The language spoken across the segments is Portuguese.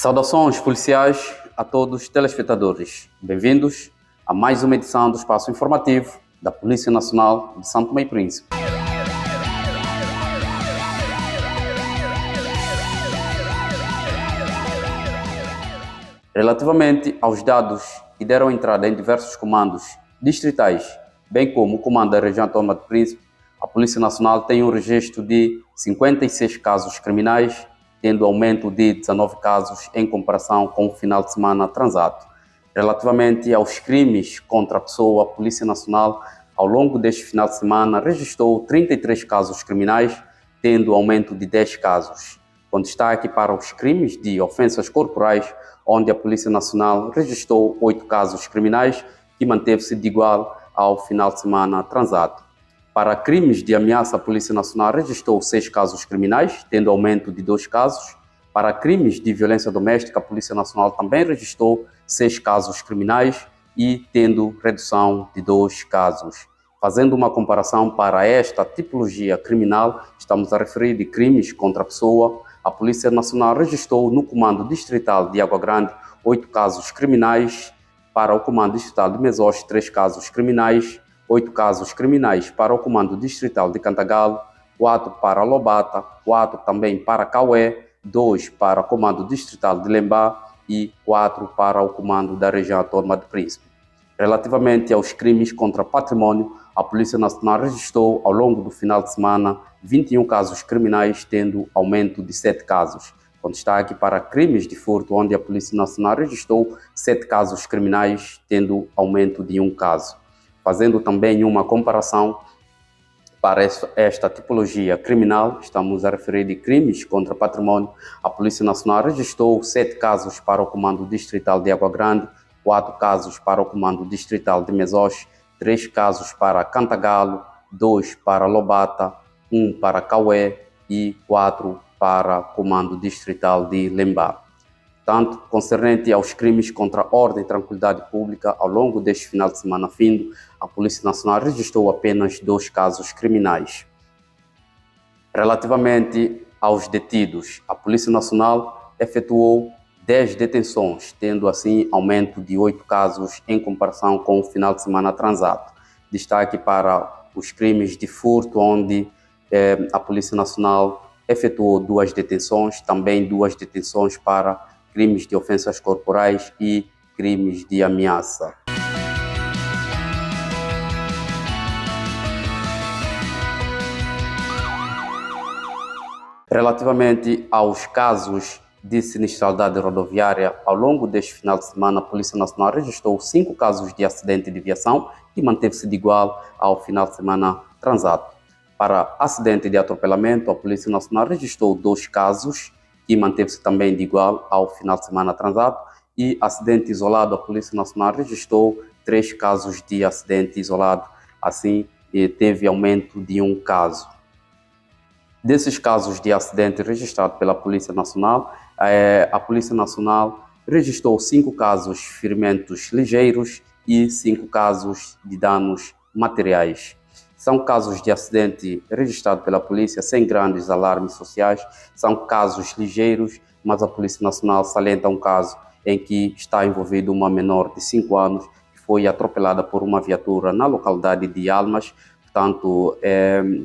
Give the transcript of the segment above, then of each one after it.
Saudações policiais a todos os telespectadores. Bem-vindos a mais uma edição do Espaço Informativo da Polícia Nacional de São Tomé e Príncipe. Relativamente aos dados que deram entrada em diversos comandos distritais, bem como o comando da região autónoma de Príncipe, a Polícia Nacional tem um registro de 56 casos criminais, tendo aumento de 19 casos em comparação com o final de semana transato. Relativamente aos crimes contra a pessoa, a Polícia Nacional, ao longo deste final de semana, registrou 33 casos criminais, tendo aumento de 10 casos, com destaque para os crimes de ofensas corporais, onde a Polícia Nacional registrou 8 casos criminais, que manteve-se de igual ao final de semana transato. Para crimes de ameaça, a Polícia Nacional registrou 6 casos criminais, tendo aumento de 2 casos. Para crimes de violência doméstica, a Polícia Nacional também registrou 6 casos criminais e tendo redução de 2 casos. Fazendo uma comparação para esta tipologia criminal, estamos a referir de crimes contra a pessoa, a Polícia Nacional registrou no Comando Distrital de Água Grande 8 casos criminais, para o Comando Distrital de Mesoz 3 casos criminais, 8 casos criminais para o Comando Distrital de Cantagalo, 4 para Lobata, 4 também para Caué, 2 para o Comando Distrital de Lembá e 4 para o Comando da Região Autónoma de Príncipe. Relativamente aos crimes contra patrimônio, a Polícia Nacional registrou ao longo do final de semana 21 casos criminais, tendo aumento de 7 casos, com destaque para crimes de furto, onde a Polícia Nacional registrou 7 casos criminais, tendo aumento de 1 caso. Fazendo também uma comparação para esta tipologia criminal, estamos a referir de crimes contra patrimônio, a Polícia Nacional registrou 7 casos para o Comando Distrital de Água Grande, 4 casos para o Comando Distrital de Mesoz, 3 casos para Cantagalo, 2 para Lobata, 1 para Caué e 4 para o Comando Distrital de Lembá. Tanto concernente aos crimes contra a ordem e tranquilidade pública, ao longo deste final de semana findo, a Polícia Nacional registrou apenas 2 casos criminais. Relativamente aos detidos, a Polícia Nacional efetuou 10 detenções, tendo assim aumento de 8 casos em comparação com o final de semana transato. Destaque para os crimes de furto, onde a Polícia Nacional efetuou 2 detenções, também 2 detenções para crimes de ofensas corporais e crimes de ameaça. Relativamente aos casos de sinistralidade rodoviária, ao longo deste final de semana, a Polícia Nacional registrou 5 casos de acidente de viação, que manteve-se de igual ao final de semana transato. Para acidente de atropelamento, a Polícia Nacional registrou 2 casos, que manteve-se também de igual ao final de semana transato, e acidente isolado, a Polícia Nacional registrou 3 casos de acidente isolado, assim teve aumento de 1 caso. Desses casos de acidente registrados pela Polícia Nacional, a Polícia Nacional registrou 5 casos de ferimentos ligeiros e 5 casos de danos materiais. São casos de acidente registrados pela polícia sem grandes alarmes sociais, são casos ligeiros, mas a Polícia Nacional salienta um caso em que está envolvido uma menor de 5 anos que foi atropelada por uma viatura na localidade de Almas. Portanto,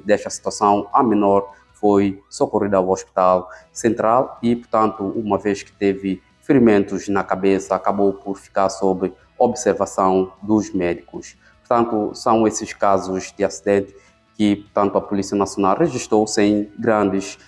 desta situação, a menor foi socorrida ao Hospital Central e, portanto, uma vez que teve ferimentos na cabeça, acabou por ficar sob observação dos médicos. Portanto, são esses casos de acidente que, portanto, a Polícia Nacional registrou sem grandes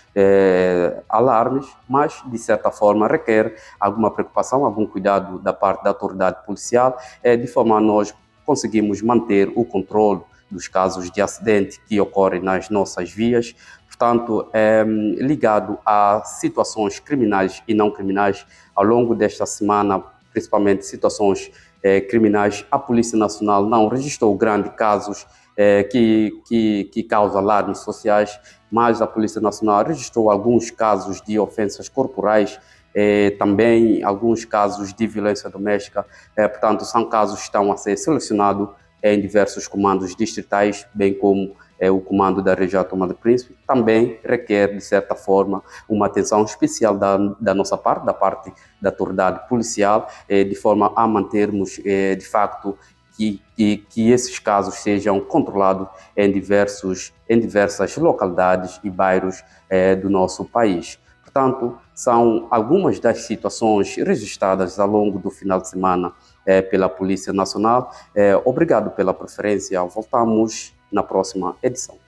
alarmes, mas, de certa forma, requer alguma preocupação, algum cuidado da parte da autoridade policial, de forma a nós conseguirmos manter o controle dos casos de acidente que ocorrem nas nossas vias. Portanto, ligado a situações criminais e não criminais, ao longo desta semana, principalmente situações criminais, a Polícia Nacional não registrou grandes casos que causam alarmes sociais, mas a Polícia Nacional registrou alguns casos de ofensas corporais, também alguns casos de violência doméstica. Portanto, são casos que estão a ser selecionados em diversos comandos distritais, bem como o comando da região Autónoma do Príncipe, também requer, de certa forma, uma atenção especial da nossa parte, da parte da autoridade policial, de forma a mantermos, de facto, que esses casos sejam controlados em diversas localidades e bairros do nosso país. Portanto, são algumas das situações registradas ao longo do final de semana pela Polícia Nacional. Obrigado pela preferência. Voltamos na próxima edição.